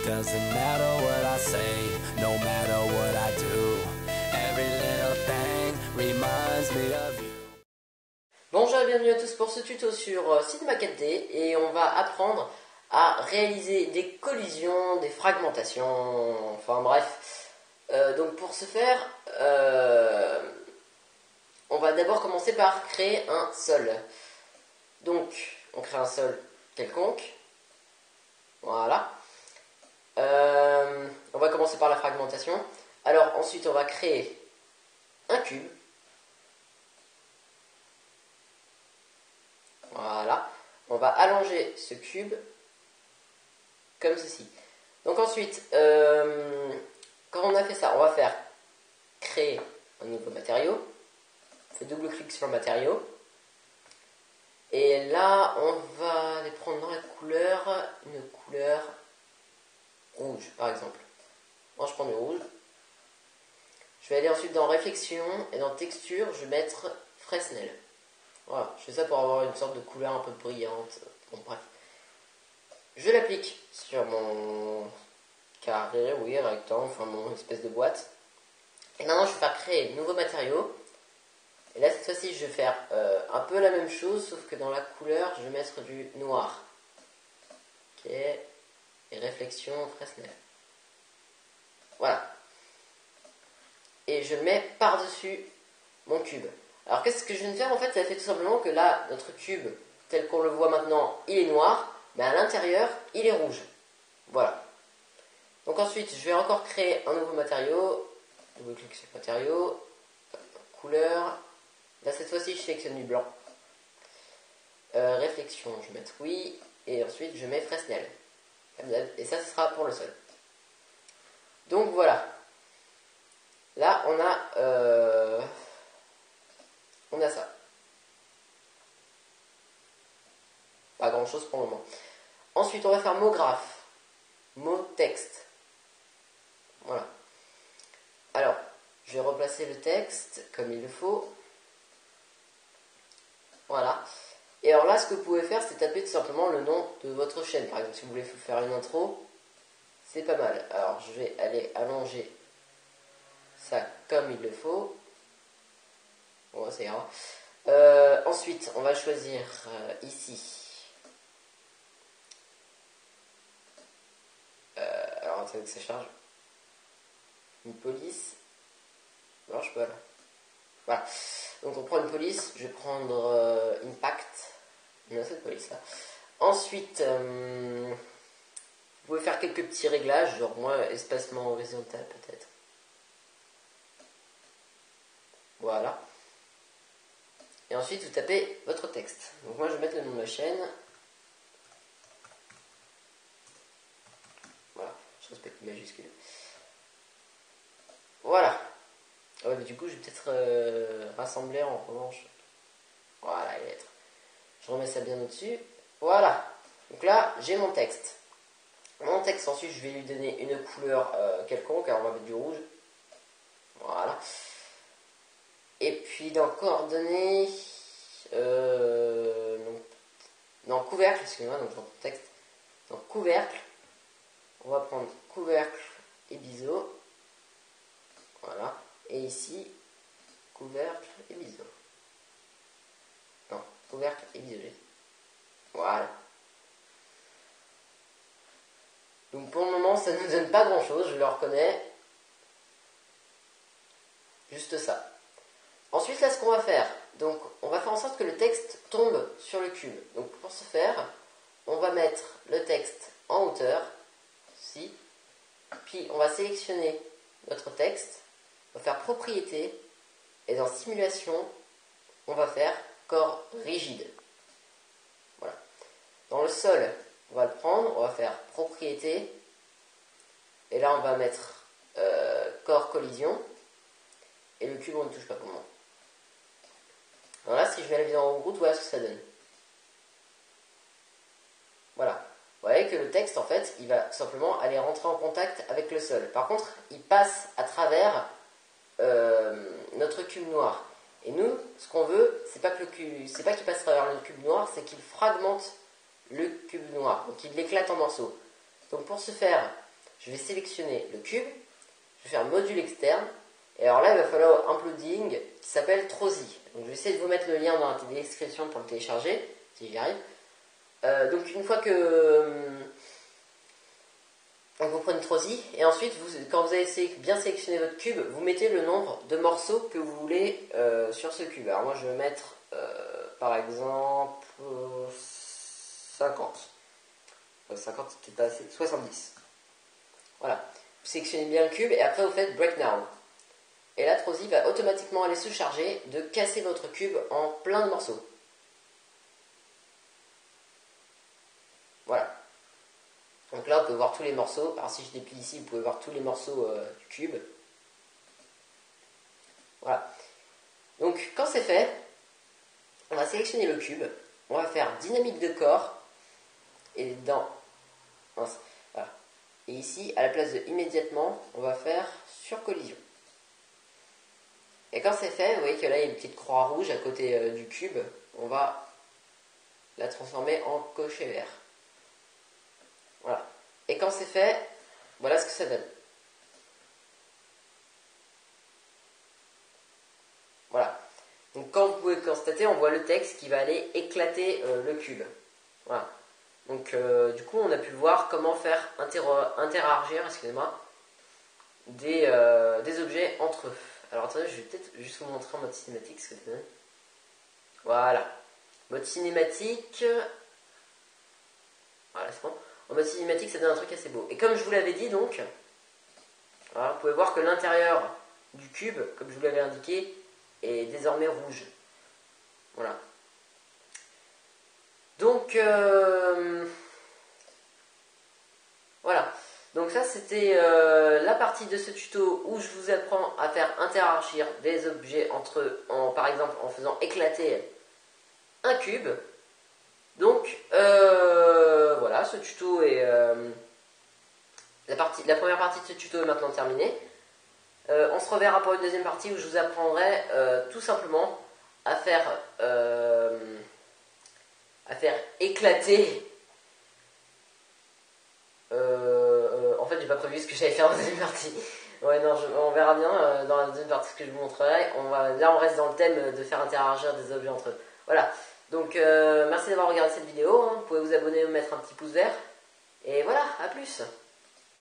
Doesn't matter what I say, no matter what I do. Every little thing reminds me of you. Bonjour et bienvenue à tous pour ce tuto sur Cinema 4D et on va apprendre à réaliser des collisions, des fragmentations, enfin bref. Donc pour ce faire, on va d'abord commencer par créer un sol. Donc on crée un sol quelconque, voilà. On va commencer par la fragmentation. Alors ensuite on va créer un cube. Voilà. On va allonger ce cube comme ceci. Donc ensuite, quand on a fait ça, on va faire créer un nouveau matériau. On fait double-clic sur le matériau. Et là, on va les prendre dans la couleur, une couleur rouge par exemple. Moi je prends du rouge. Je vais aller ensuite dans réflexion et dans texture, je vais mettre Fresnel. Voilà, je fais ça pour avoir une sorte de couleur un peu brillante. Bon, bref. Je l'applique sur mon carré, oui, rectangle, enfin mon espèce de boîte. Et maintenant, je vais faire créer de nouveaux matériaux. Et là, cette fois-ci, je vais faire un peu la même chose, sauf que dans la couleur, je vais mettre du noir. Ok. Et réflexion, Fresnel. Voilà. Et je mets par-dessus mon cube. Alors qu'est-ce que je viens de faire en fait? Ça fait tout simplement que là, notre cube, tel qu'on le voit maintenant, il est noir, mais à l'intérieur, il est rouge. Voilà. Donc ensuite, je vais encore créer un nouveau matériau. Double-clic sur le matériau. Couleur. Là, cette fois-ci, je sélectionne du blanc. Réflexion, je vais mettre oui. Et ensuite, je mets Fresnel. Et ça, ce sera pour le sol. Donc voilà. Là, on a ça. Pas grand chose pour le moment. Ensuite, on va faire mot graphe. Mot texte. Voilà. Alors, je vais replacer le texte comme il le faut. Voilà. Et alors là, ce que vous pouvez faire, c'est taper tout simplement le nom de votre chaîne. Par exemple, si vous voulez faire une intro, c'est pas mal. Alors, je vais aller allonger ça comme il le faut. Bon, ça ira. Ensuite, on va choisir ici. Alors, attendez que ça charge. Une police. Non, je peux là. Voilà. Donc, on prend une police. Je vais prendre Impact. Non, cette police là. Ensuite, vous pouvez faire quelques petits réglages, genre moi, espacement horizontal peut-être. Voilà. Et ensuite, vous tapez votre texte. Donc moi, je vais mettre le nom de ma chaîne. Voilà, je respecte les majuscules. Voilà. Ah ouais, mais du coup, je vais peut-être rassembler en revanche. Voilà, les lettres. Je remets ça bien au-dessus. Voilà. Donc là, j'ai mon texte. Mon texte, ensuite, je vais lui donner une couleur quelconque. Alors, on va mettre du rouge. Voilà. Et puis, dans coordonnées... dans couvercle, excusez-moi, donc dans le texte. Dans couvercle, on va prendre couvercle et biseau. Voilà. Et ici, couvercle et biseau. Non, couvercle et biseau. Voilà. Donc pour le moment, ça ne nous donne pas grand-chose, je le reconnais. Juste ça. Ensuite, là, ce qu'on va faire, donc on va faire en sorte que le texte tombe sur le cube. Donc pour ce faire, on va mettre le texte en hauteur, ici. Puis on va sélectionner notre texte, on va faire propriété, et dans simulation, on va faire corps rigide. Voilà. Dans le sol, on va le prendre, on va faire propriété, et là on va mettre corps collision, et le cube on ne touche pas pour le moment. Alors là, si je mets la vision en route, voilà ce que ça donne. Voilà. Vous voyez que le texte, en fait, il va simplement aller rentrer en contact avec le sol. Par contre, il passe à travers notre cube noir. Et nous, ce qu'on veut, c'est pas qu'il passe à travers le cube noir, c'est qu'il fragmente le cube noir. Donc il l'éclate en morceaux. Donc pour ce faire, je vais sélectionner le cube, je vais faire module externe, et alors là il va falloir un plugin qui s'appelle Trozy. Donc je vais essayer de vous mettre le lien dans la description pour le télécharger, si j'y arrive. Donc une fois que vous prenez Trozy, et ensuite quand vous avez bien sélectionné votre cube, vous mettez le nombre de morceaux que vous voulez sur ce cube. Alors moi je vais mettre par exemple 50. 50 c'est peut-être pas assez, 70. Voilà. Vous sélectionnez bien le cube et après vous faites Break Now. Et là Trozy va automatiquement aller se charger de casser votre cube en plein de morceaux. Voilà. Donc là, on peut voir tous les morceaux. Alors si je déplie ici, vous pouvez voir tous les morceaux du cube. Voilà. Donc quand c'est fait, on va sélectionner le cube. On va faire dynamique de corps. Et dans... Voilà. Et ici, à la place de immédiatement, on va faire sur collision. Et quand c'est fait, vous voyez que là, il y a une petite croix rouge à côté du cube. On va la transformer en cocher vert. Voilà. Et quand c'est fait, voilà ce que ça donne. Voilà. Donc quand vous pouvez constater, on voit le texte qui va aller éclater le cube. Voilà. Donc du coup, on a pu voir comment faire interagir, excusez-moi, des objets entre eux. Alors attendez, je vais peut-être juste vous montrer en mode cinématique ce que ça donne. Voilà. Mode cinématique. Voilà, c'est bon. En mode cinématique, ça donne un truc assez beau. Et comme je vous l'avais dit, donc, voilà, vous pouvez voir que l'intérieur du cube, comme je vous l'avais indiqué, est désormais rouge. Voilà. Donc, voilà. Donc ça, c'était la partie de ce tuto où je vous apprends à faire interagir des objets entre eux, par exemple en faisant éclater un cube. Donc, voilà, ce tuto est... la première partie de ce tuto est maintenant terminée. On se reverra pour une deuxième partie où je vous apprendrai tout simplement à faire éclater... en fait, j'ai pas prévu ce que j'allais faire dans la deuxième partie. Ouais, non, on verra bien dans la deuxième partie ce que je vous montrerai. Là, on reste dans le thème de faire interagir des objets entre eux. Voilà. Donc, merci d'avoir regardé cette vidéo. Vous pouvez vous abonner ou mettre un petit pouce vert. Et voilà, à plus.